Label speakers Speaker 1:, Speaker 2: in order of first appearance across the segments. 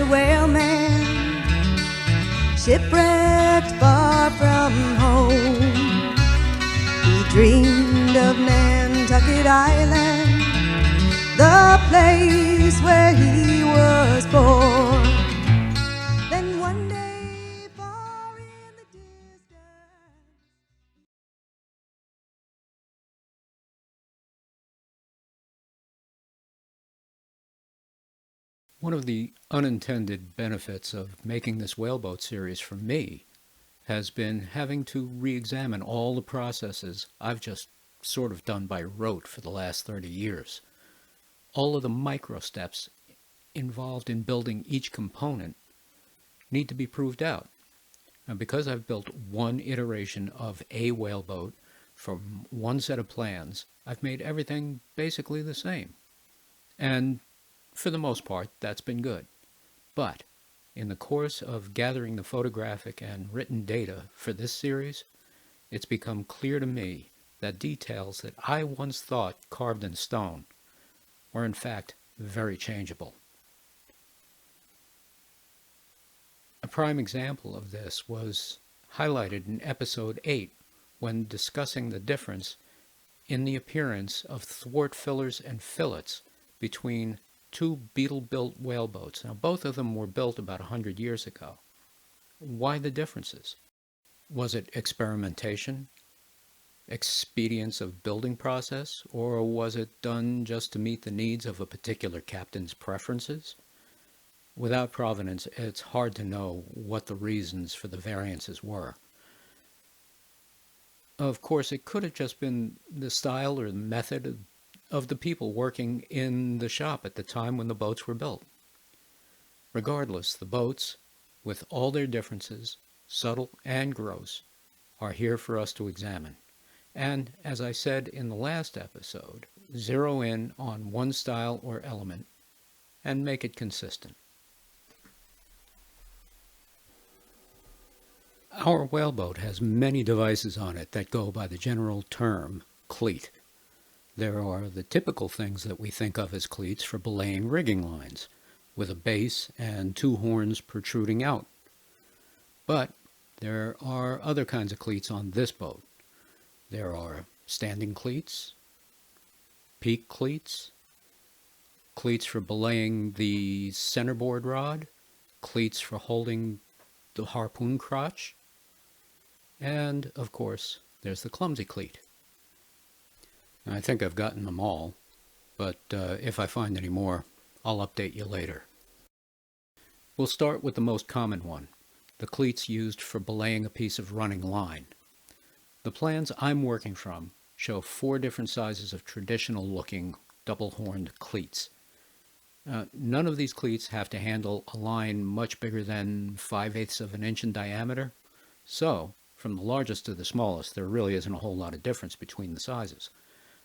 Speaker 1: was a whaleman, shipwrecked far from home. He dreamed of Nantucket Island, the place where he was born. Then one day, far in the distance.
Speaker 2: One of the unintended benefits of making this Whaleboat series for me has been having to re-examine all the processes I've just sort of done by rote for the last 30 years. All of the micro steps involved in building each component need to be proved out. And because I've built one iteration of a whaleboat from one set of plans, I've made everything basically the same. And for the most part, that's been good. But in the course of gathering the photographic and written data for this series, it's become clear to me that details that I once thought carved in stone were in fact very changeable. A prime example of this was highlighted in episode 8 when discussing the difference in the appearance of thwart fillers and fillets between two Beetle-built whaleboats. Now, both of them were built about 100 years ago. Why the differences? Was it experimentation, expedience of building process, or was it done just to meet the needs of a particular captain's preferences? Without provenance, it's hard to know what the reasons for the variances were. Of course, it could have just been the style or the method of the people working in the shop at the time when the boats were built. Regardless, the boats, with all their differences, subtle and gross, are here for us to examine. And, as I said in the last episode, zero in on one style or element and make it consistent. Our whaleboat has many devices on it that go by the general term cleat. There are the typical things that we think of as cleats for belaying rigging lines, with a base and two horns protruding out. But there are other kinds of cleats on this boat. There are standing cleats, peak cleats, cleats for belaying the centerboard rod, cleats for holding the harpoon crotch, and, of course, there's the clumsy cleat. I think I've gotten them all, but if I find any more, I'll update you later. We'll start with the most common one, the cleats used for belaying a piece of running line. The plans I'm working from show 4 different sizes of traditional-looking double-horned cleats. None of these cleats have to handle a line much bigger than 5/8 of an inch in diameter, so from the largest to the smallest, there really isn't a whole lot of difference between the sizes.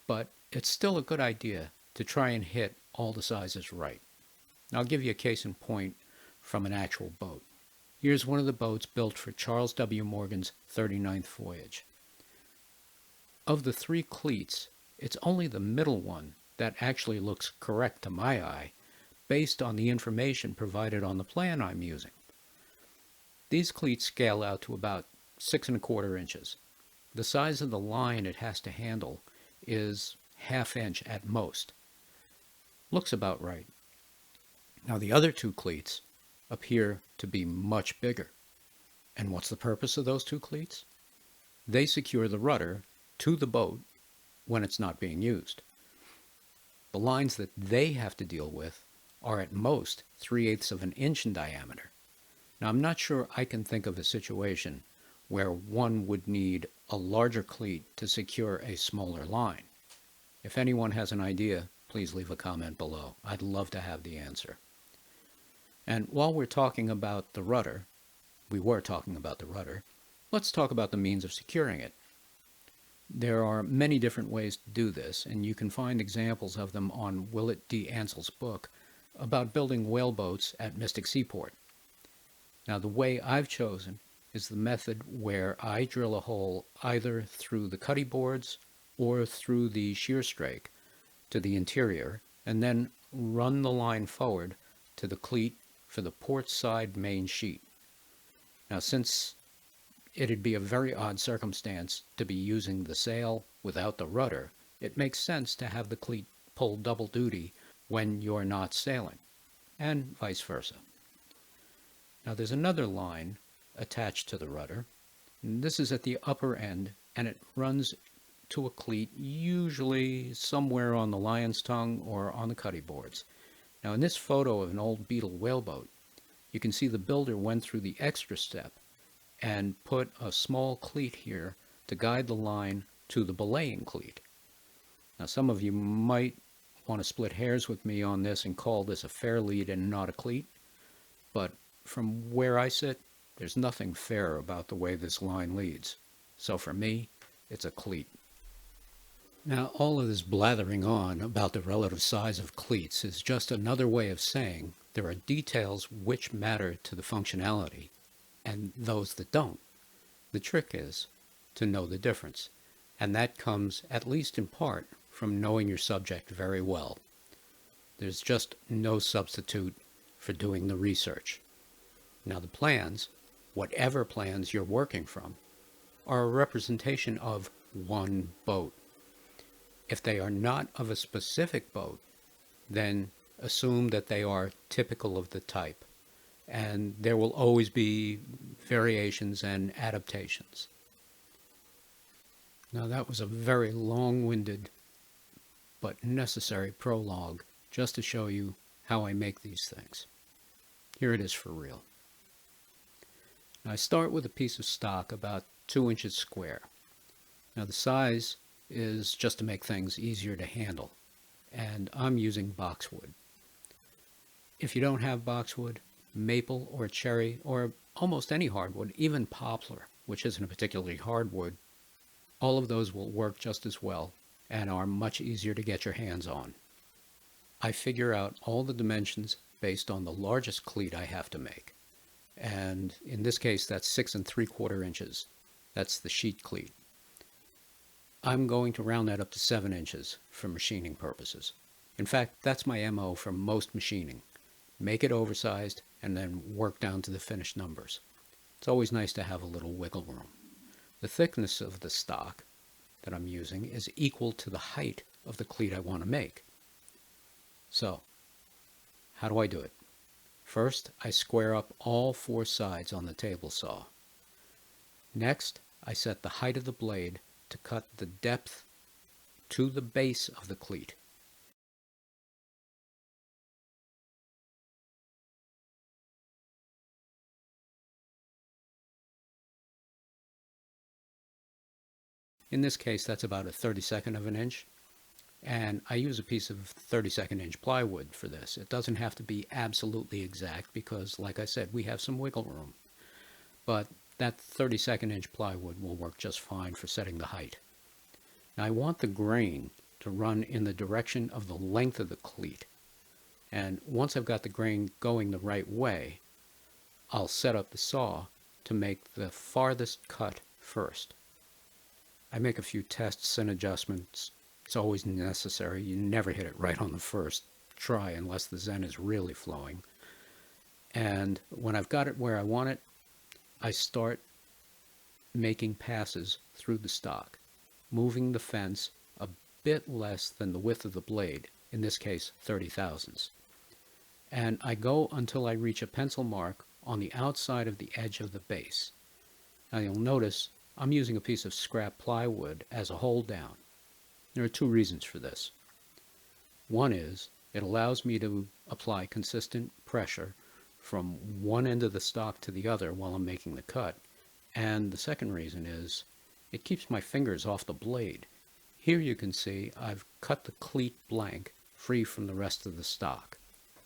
Speaker 2: But it's still a good idea to try and hit all the sizes right. I'll give you a case in point from an actual boat. Here's one of the boats built for Charles W. Morgan's 39th voyage. Of the 3 cleats, it's only the middle one that actually looks correct to my eye, based on the information provided on the plan I'm using. These cleats scale out to about 6 1/4 inches. The size of the line it has to handle is 1/2 inch at most. Looks about right. Now the other 2 cleats appear to be much bigger. And what's the purpose of those 2 cleats? They secure the rudder to the boat when it's not being used. The lines that they have to deal with are at most 3/8 of an inch in diameter. Now I'm not sure I can think of a situation where one would need a larger cleat to secure a smaller line. If anyone has an idea, please leave a comment below. I'd love to have the answer. And while we're talking about the rudder, let's talk about the means of securing it. There are many different ways to do this, and you can find examples of them on Willett D. Ansell's book about building whaleboats at Mystic Seaport. Now the way I've chosen is the method where I drill a hole either through the cutty boards or through the shear strake to the interior, and then run the line forward to the cleat for the port side main sheet. Now, since it'd be a very odd circumstance to be using the sail without the rudder, it makes sense to have the cleat pull double duty when you're not sailing, and vice versa. Now there's another line attached to the rudder. And this is at the upper end, and it runs to a cleat usually somewhere on the lion's tongue or on the cuddy boards. Now in this photo of an old Beetle whaleboat, you can see the builder went through the extra step and put a small cleat here to guide the line to the belaying cleat. Now some of you might want to split hairs with me on this and call this a fair lead and not a cleat, but from where I sit, there's nothing fair about the way this line leads. So for me, it's a cleat. Now all of this blathering on about the relative size of cleats is just another way of saying there are details which matter to the functionality and those that don't. The trick is to know the difference, and that comes, at least in part, from knowing your subject very well. There's just no substitute for doing the research. Now the plans, whatever plans you're working from, are a representation of one boat. If they are not of a specific boat, then assume that they are typical of the type, and there will always be variations and adaptations. Now that was a very long-winded but necessary prologue just to show you how I make these things. Here it is for real. Now I start with a piece of stock about 2 inches square. Now the size is just to make things easier to handle, and I'm using boxwood. If you don't have boxwood, maple or cherry or almost any hardwood, even poplar, which isn't a particularly hard wood, all of those will work just as well and are much easier to get your hands on. I figure out all the dimensions based on the largest cleat I have to make, and in this case that's 6 3/4 inches. That's the sheet cleat. I'm going to round that up to 7 inches for machining purposes. In fact, that's my MO for most machining. Make it oversized and then work down to the finished numbers. It's always nice to have a little wiggle room. The thickness of the stock that I'm using is equal to the height of the cleat I want to make. So, how do I do it? First, I square up all 4 sides on the table saw. Next, I set the height of the blade to cut the depth to the base of the cleat. In this case, that's about a 32nd of an inch, and I use a piece of 32nd inch plywood for this. It doesn't have to be absolutely exact because, like I said, we have some wiggle room, but that 32nd inch plywood will work just fine for setting the height. Now I want the grain to run in the direction of the length of the cleat, and once I've got the grain going the right way, I'll set up the saw to make the farthest cut first. I make a few tests and adjustments. It's always necessary. You never hit it right on the first try unless the Zen is really flowing. And when I've got it where I want it, I start making passes through the stock, moving the fence a bit less than the width of the blade, in this case 30 thousandths. And I go until I reach a pencil mark on the outside of the edge of the base. Now you'll notice I'm using a piece of scrap plywood as a hold down. There are 2 reasons for this. One is it allows me to apply consistent pressure from one end of the stock to the other while I'm making the cut. And the second reason is it keeps my fingers off the blade. Here you can see I've cut the cleat blank free from the rest of the stock.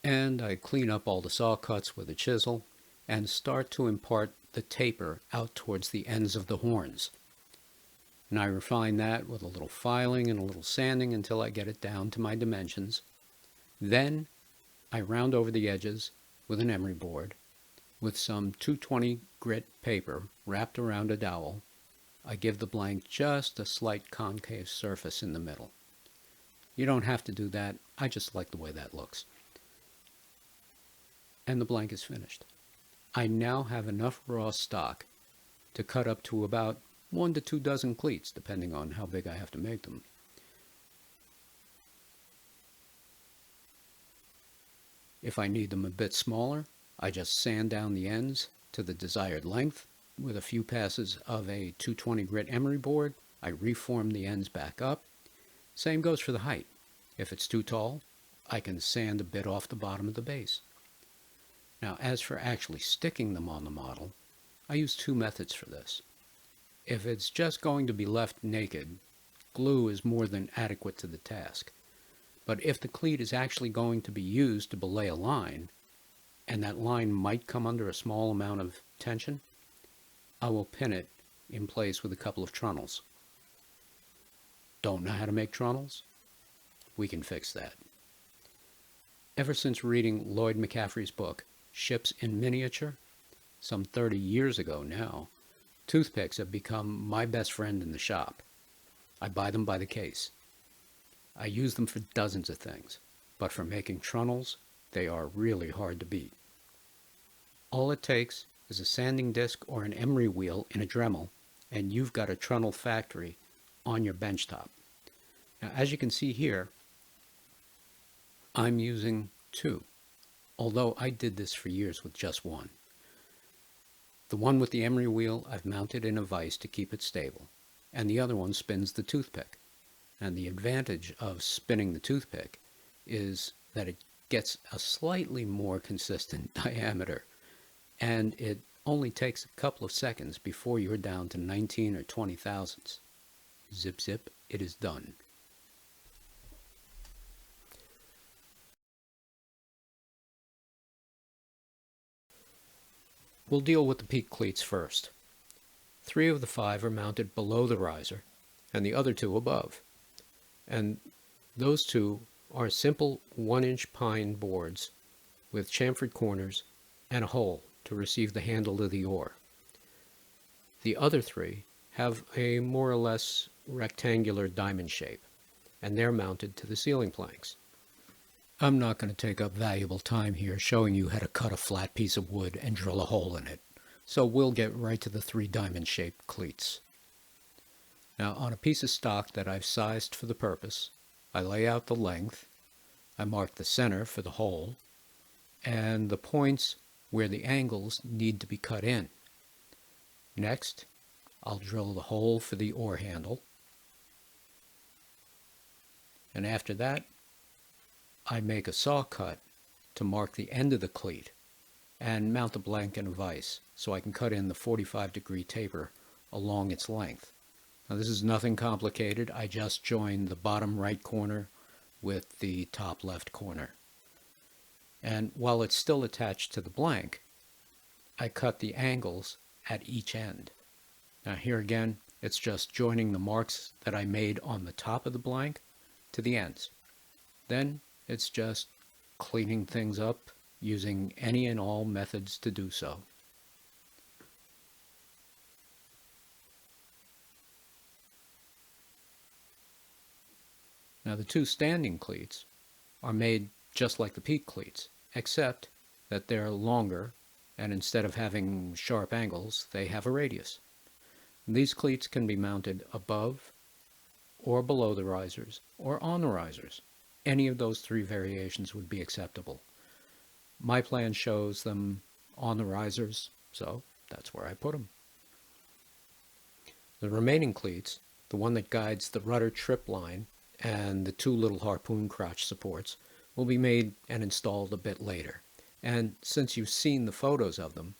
Speaker 2: And I clean up all the saw cuts with a chisel and start to impart the taper out towards the ends of the horns. And I refine that with a little filing and a little sanding until I get it down to my dimensions. Then I round over the edges with an emery board with some 220 grit paper wrapped around a dowel. I give the blank just a slight concave surface in the middle. You don't have to do that. I just like the way that looks. and the blank is finished. I now have enough raw stock to cut up to about 1 to 2 dozen cleats, depending on how big I have to make them. If I need them a bit smaller, I just sand down the ends to the desired length. With a few passes of a 220 grit emery board, I reform the ends back up. Same goes for the height. If it's too tall, I can sand a bit off the bottom of the base. Now, as for actually sticking them on the model, I use 2 methods for this. If it's just going to be left naked, glue is more than adequate to the task. But if the cleat is actually going to be used to belay a line, and that line might come under a small amount of tension, I will pin it in place with a couple of trunnels. Don't know how to make trunnels? We can fix that. Ever since reading Lloyd McCaffrey's book, Ships in Miniature, some 30 years ago now, toothpicks have become my best friend in the shop. I buy them by the case. I use them for dozens of things, but for making trunnels, they are really hard to beat. All it takes is a sanding disc or an emery wheel in a Dremel, and you've got a trunnel factory on your benchtop. Now, as you can see here, I'm using 2, although I did this for years with just 1. The one with the emery wheel I've mounted in a vise to keep it stable, and the other one spins the toothpick. And the advantage of spinning the toothpick is that it gets a slightly more consistent diameter, and it only takes a couple of seconds before you're down to 19 or 20 thousandths. Zip zip, it is done. We'll deal with the peak cleats first. 3 of the 5 are mounted below the riser, and the other 2 above. And those 2 are simple 1-inch pine boards with chamfered corners and a hole to receive the handle of the oar. The other 3 have a more or less rectangular diamond shape, and they're mounted to the ceiling planks. I'm not going to take up valuable time here showing you how to cut a flat piece of wood and drill a hole in it, so we'll get right to the 3 diamond-shaped cleats. Now, on a piece of stock that I've sized for the purpose, I lay out the length, I mark the center for the hole, and the points where the angles need to be cut in. Next, I'll drill the hole for the oar handle, and after that, I make a saw cut to mark the end of the cleat and mount the blank in a vise so I can cut in the 45-degree taper along its length. Now, this is nothing complicated. I just joined the bottom right corner with the top left corner. And while it's still attached to the blank, I cut the angles at each end. Now here again, it's just joining the marks that I made on the top of the blank to the ends. Then it's just cleaning things up using any and all methods to do so. Now the 2 standing cleats are made just like the peak cleats, except that they're longer, and instead of having sharp angles, they have a radius. And these cleats can be mounted above or below the risers, or on the risers. Any of those 3 variations would be acceptable. My plan shows them on the risers, so that's where I put them. The remaining cleats, the one that guides the rudder trip line and the 2 little harpoon crotch supports, will be made and installed a bit later. And since you've seen the photos of them,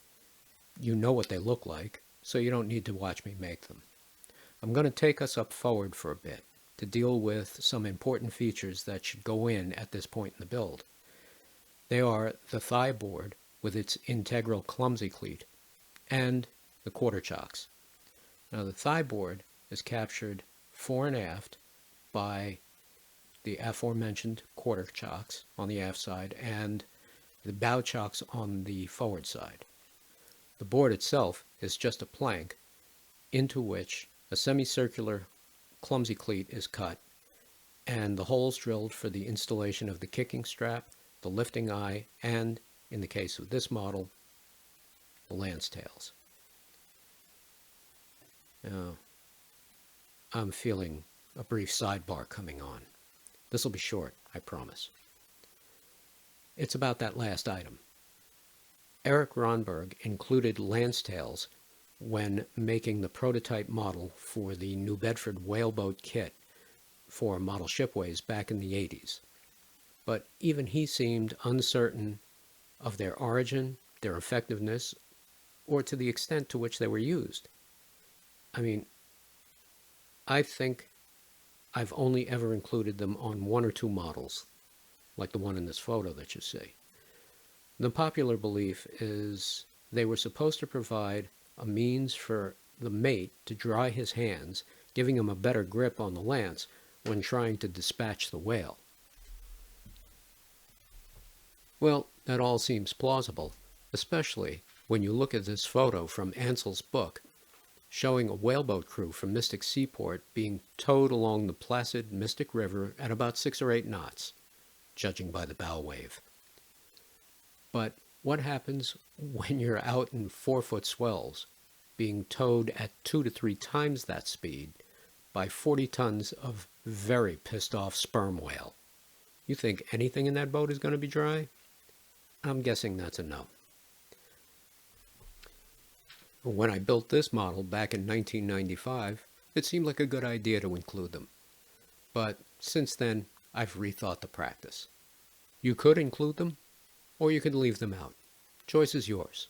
Speaker 2: you know what they look like, so you don't need to watch me make them. I'm going to take us up forward for a bit to deal with some important features that should go in at this point in the build. They are the thigh board with its integral clumsy cleat and the quarter chocks. Now the thigh board is captured fore and aft by the aforementioned quarter chocks on the aft side and the bow chocks on the forward side. The board itself is just a plank into which a semicircular clumsy cleat is cut and the holes drilled for the installation of the kicking strap, the lifting eye, and In the case of this model, the lance tails. Now, I'm feeling a brief sidebar coming on. This will be short, I promise. It's about that last item. Eric Ronberg included lance tails when making the prototype model for the New Bedford Whaleboat kit for model shipways back in the 80s. But even he seemed uncertain of their origin, their effectiveness, or to the extent to which they were used. I mean, I think I've only ever included them on one or two models, like the one in this photo that you see. The popular belief is they were supposed to provide a means for the mate to dry his hands, giving him a better grip on the lance when trying to dispatch the whale. Well, that all seems plausible, especially when you look at this photo from Ansell's book, showing a whaleboat crew from Mystic Seaport being towed along the placid Mystic River at about 6 or 8 knots, judging by the bow wave. But what happens when you're out in 4-foot swells, being towed at 2 to 3 times that speed by 40 tons of very pissed off sperm whale? You think anything in that boat is going to be dry? I'm guessing that's a no. When I built this model back in 1995, it seemed like a good idea to include them. But since then, I've rethought the practice. You could include them, or you could leave them out. Choice is yours.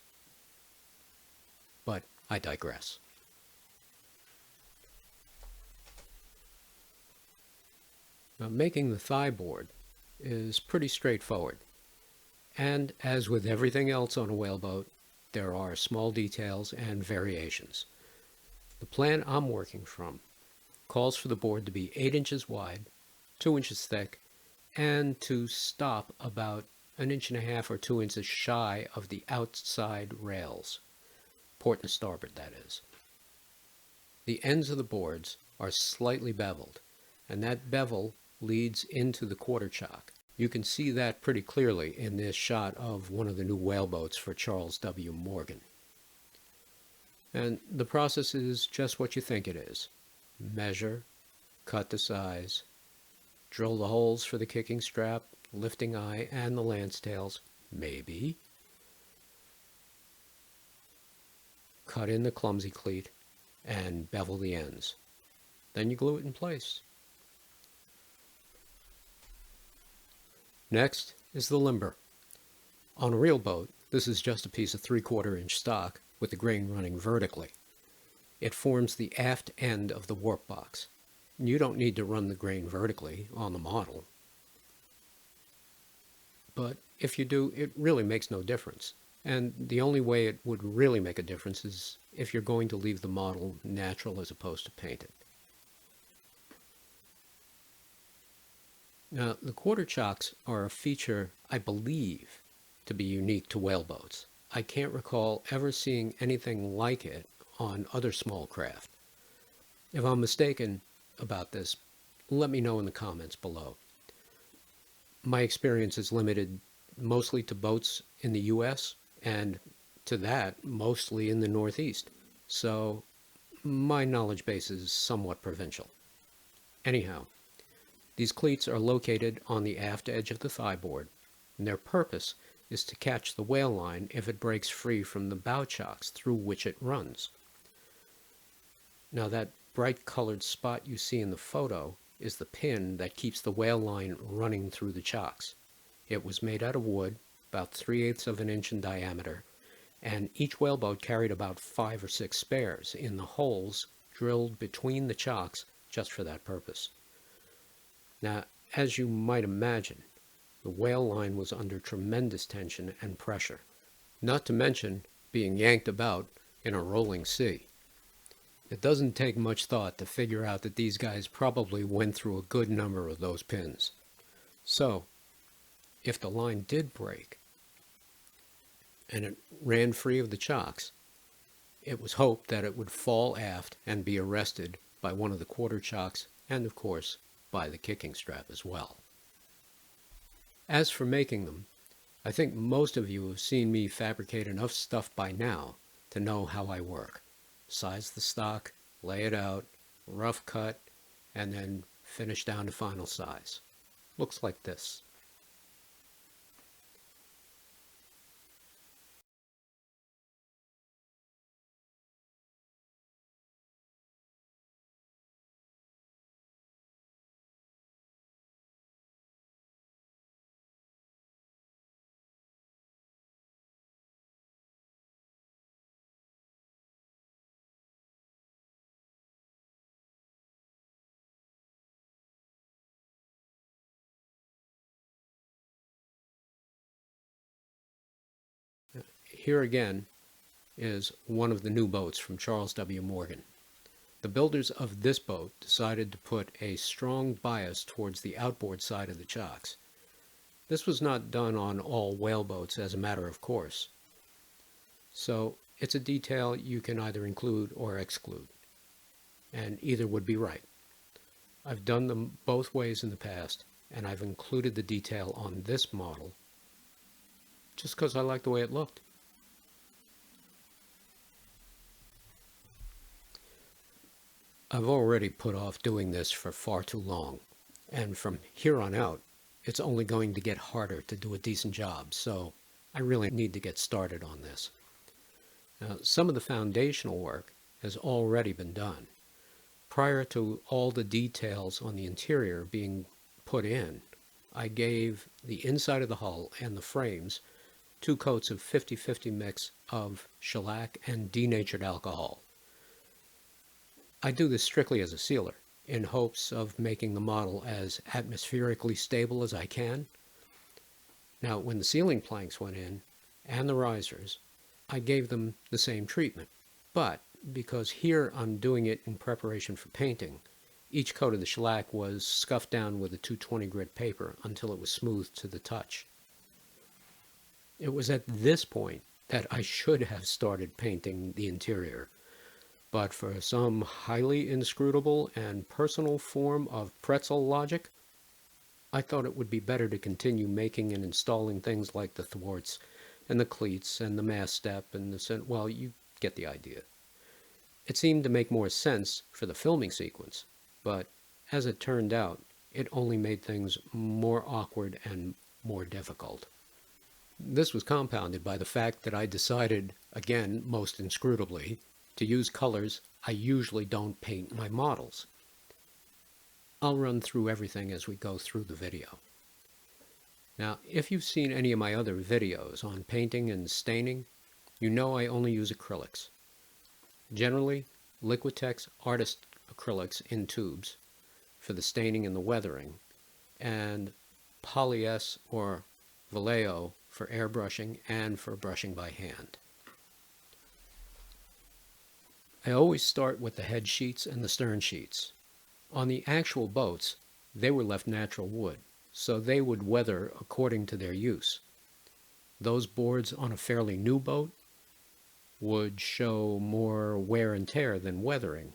Speaker 2: But I digress. Now, making the thigh board is pretty straightforward. And as with everything else on a whaleboat, there are small details and variations. The plan I'm working from calls for the board to be 8 inches wide, 2 inches thick, and to stop about 1.5 inches or 2 inches shy of the outside rails, port and starboard that is. The ends of the boards are slightly beveled, and that bevel leads into the quarter chock. You can see that pretty clearly in this shot of one of the new whaleboats for Charles W. Morgan. And the process is just what you think it is. Measure, cut the size, drill the holes for the kicking strap, lifting eye, and the lance tails, maybe. Cut in the clumsy cleat and bevel the ends. Then you glue it in place. Next is the limber. On a real boat, this is just a piece of 3/4 inch stock with the grain running vertically. It forms the aft end of the warp box. You don't need to run the grain vertically on the model. But if you do, it really makes no difference. And the only way it would really make a difference is if you're going to leave the model natural as opposed to painted. Now, the quarter chocks are a feature I believe to be unique to whaleboats. I can't recall ever seeing anything like it on other small craft. If I'm mistaken about this, let me know in the comments below. My experience is limited mostly to boats in the US, and to that mostly in the Northeast, so my knowledge base is somewhat provincial. Anyhow, these cleats are located on the aft edge of the thigh board, and their purpose is to catch the whale line if it breaks free from the bow chocks through which it runs. Now, that bright colored spot you see in the photo is the pin that keeps the whale line running through the chocks. It was made out of wood, about 3/8 of an inch in diameter, and each whaleboat carried about 5 or 6 spares in the holes drilled between the chocks just for that purpose. Now, as you might imagine, the whale line was under tremendous tension and pressure, not to mention being yanked about in a rolling sea. It doesn't take much thought to figure out that these guys probably went through a good number of those pins. So, if the line did break and it ran free of the chocks, it was hoped that it would fall aft and be arrested by one of the quarter chocks and, of course, by the kicking strap as well. As for making them, I think most of you have seen me fabricate enough stuff by now to know how I work. Size the stock, lay it out, rough cut, and then finish down to final size. Looks like this. Here again is one of the new boats from Charles W. Morgan. The builders of this boat decided to put a strong bias towards the outboard side of the chocks. This was not done on all whaleboats as a matter of course. So it's a detail you can either include or exclude, and either would be right. I've done them both ways in the past, and I've included the detail on this model just because I like the way it looked. I've already put off doing this for far too long, and from here on out, it's only going to get harder to do a decent job, so I really need to get started on this. Now, some of the foundational work has already been done. Prior to all the details on the interior being put in, I gave the inside of the hull and the frames 2 coats of 50-50 mix of shellac and denatured alcohol. I do this strictly as a sealer, in hopes of making the model as atmospherically stable as I can. Now, when the ceiling planks went in, and the risers, I gave them the same treatment. But, because here I'm doing it in preparation for painting, each coat of the shellac was scuffed down with a 220 grit paper until it was smooth to the touch. It was at this point that I should have started painting the interior, but for some highly inscrutable and personal form of pretzel logic, I thought it would be better to continue making and installing things like the thwarts and the cleats and the mast step and the, well, you get the idea. It seemed to make more sense for the filming sequence, but as it turned out, it only made things more awkward and more difficult. This was compounded by the fact that I decided, again most inscrutably, to use colors I usually don't paint my models. I'll run through everything as we go through the video. Now, if you've seen any of my other videos on painting and staining, you know I only use acrylics. Generally, Liquitex Artist acrylics in tubes for the staining and the weathering, and Poly-S or Vallejo for airbrushing and for brushing by hand. I always start with the head sheets and the stern sheets. On the actual boats, they were left natural wood, so they would weather according to their use. Those boards on a fairly new boat would show more wear and tear than weathering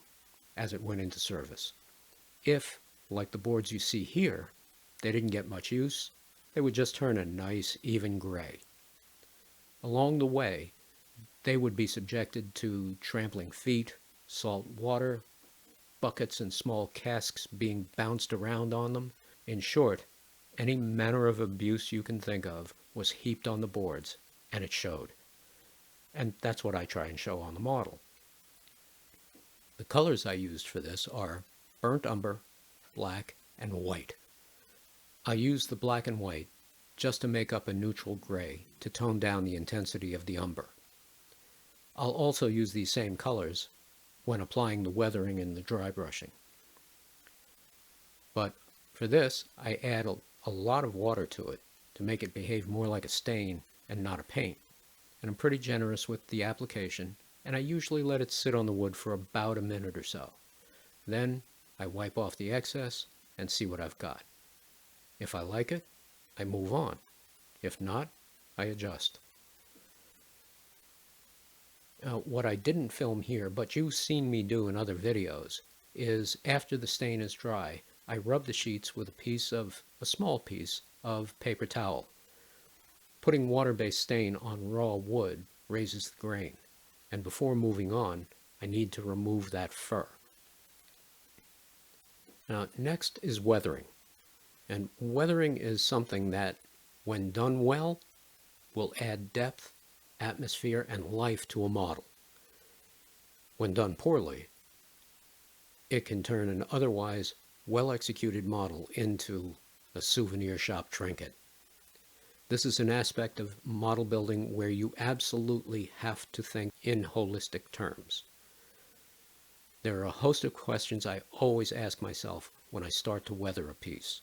Speaker 2: as it went into service. If, like the boards you see here, they didn't get much use, they would just turn a nice, even gray. Along the way, they would be subjected to trampling feet, salt water, buckets and small casks being bounced around on them. In short, any manner of abuse you can think of was heaped on the boards, and it showed. And that's what I try and show on the model. The colors I used for this are burnt umber, black, and white. I used the black and white just to make up a neutral gray to tone down the intensity of the umber. I'll also use these same colors when applying the weathering and the dry brushing. But for this, I add a lot of water to it to make it behave more like a stain and not a paint. And I'm pretty generous with the application, and I usually let it sit on the wood for about a minute or so. Then I wipe off the excess and see what I've got. If I like it, I move on. If not, I adjust. What I didn't film here, but you've seen me do in other videos, is after the stain is dry, I rub the sheets with a small piece of paper towel. Putting water-based stain on raw wood raises the grain, and before moving on, I need to remove that fur. Now, next is weathering. And weathering is something that, when done well, will add depth, atmosphere, and life to a model. When done poorly, it can turn an otherwise well-executed model into a souvenir shop trinket. This is an aspect of model building where you absolutely have to think in holistic terms. There are a host of questions I always ask myself when I start to weather a piece.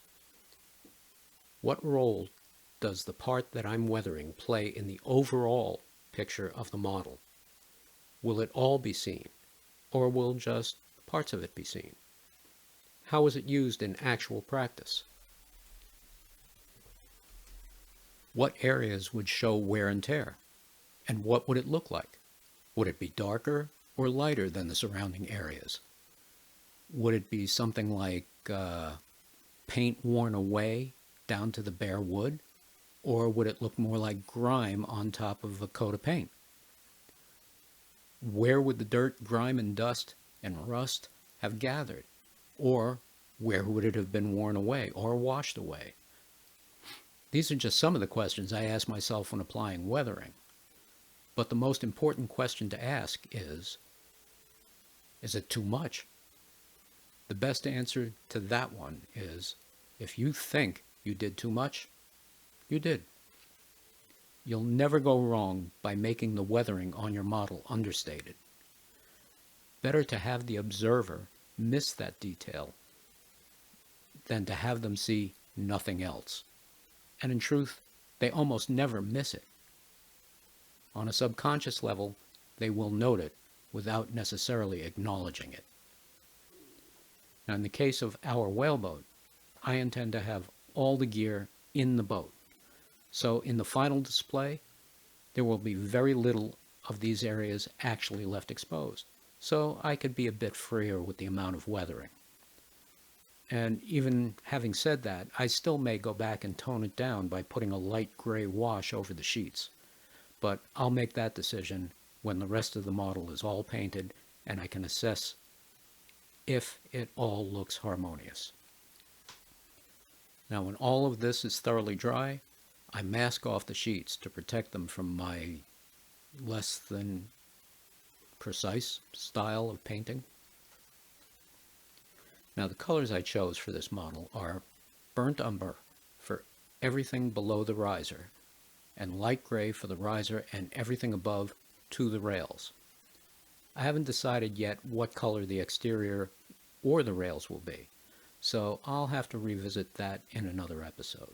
Speaker 2: What role does the part that I'm weathering play in the overall picture of the model? Will it all be seen, or will just parts of it be seen? How is it used in actual practice? What areas would show wear and tear? And what would it look like? Would it be darker or lighter than the surrounding areas? Would it be something like paint worn away down to the bare wood? Or would it look more like grime on top of a coat of paint? Where would the dirt, grime, and dust and rust have gathered? Or where would it have been worn away or washed away? These are just some of the questions I ask myself when applying weathering. But the most important question to ask is it too much? The best answer to that one is, if you think you did too much, you did. You'll never go wrong by making the weathering on your model understated. Better to have the observer miss that detail than to have them see nothing else. And in truth, they almost never miss it. On a subconscious level, they will note it without necessarily acknowledging it. Now, in the case of our whaleboat, I intend to have all the gear in the boat. So in the final display, there will be very little of these areas actually left exposed. So I could be a bit freer with the amount of weathering. And even having said that, I still may go back and tone it down by putting a light gray wash over the sheets. But I'll make that decision when the rest of the model is all painted and I can assess if it all looks harmonious. Now, when all of this is thoroughly dry, I mask off the sheets to protect them from my less than precise style of painting. Now, the colors I chose for this model are burnt umber for everything below the riser, and light gray for the riser and everything above to the rails. I haven't decided yet what color the exterior or the rails will be, so I'll have to revisit that in another episode.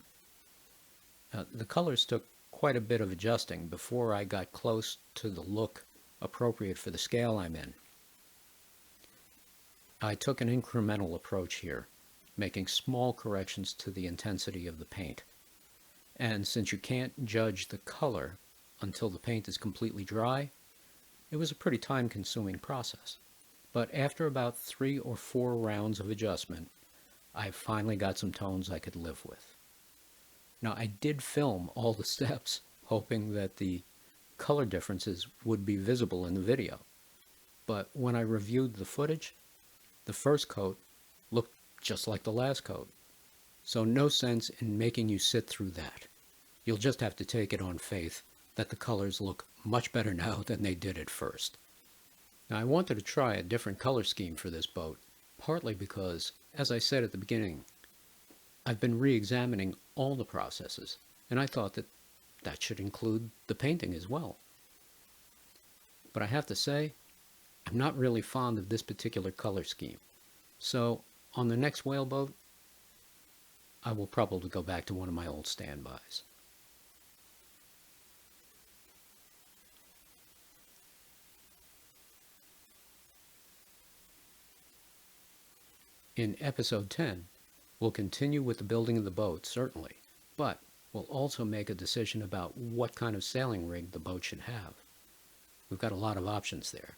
Speaker 2: The colors took quite a bit of adjusting before I got close to the look appropriate for the scale I'm in. I took an incremental approach here, making small corrections to the intensity of the paint. And since you can't judge the color until the paint is completely dry, it was a pretty time-consuming process. But after about 3 or 4 rounds of adjustment, I finally got some tones I could live with. Now, I did film all the steps, hoping that the color differences would be visible in the video. But when I reviewed the footage, the first coat looked just like the last coat. So no sense in making you sit through that. You'll just have to take it on faith that the colors look much better now than they did at first. Now, I wanted to try a different color scheme for this boat, partly because, as I said at the beginning, I've been re-examining all the processes, and I thought that that should include the painting as well. But I have to say, I'm not really fond of this particular color scheme. So, on the next whaleboat, I will probably go back to one of my old standbys. In episode 10, we'll continue with the building of the boat, certainly, but we'll also make a decision about what kind of sailing rig the boat should have. We've got a lot of options there.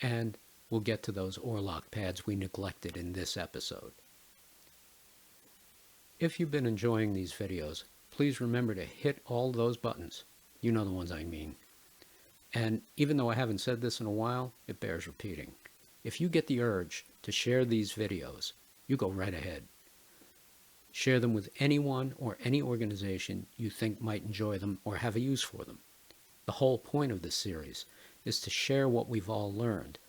Speaker 2: And we'll get to those oarlock pads we neglected in this episode. If you've been enjoying these videos, please remember to hit all those buttons. You know the ones I mean. And even though I haven't said this in a while, it bears repeating. If you get the urge to share these videos, you go right ahead. Share them with anyone or any organization you think might enjoy them or have a use for them. The whole point of this series is to share what we've all learned,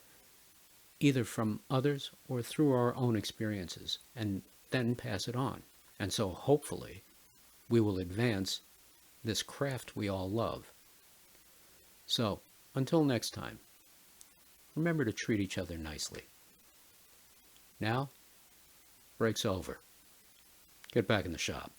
Speaker 2: either from others or through our own experiences, and then pass it on. And so hopefully we will advance this craft we all love. So, until next time, remember to treat each other nicely. Now, break's over. Get back in the shop.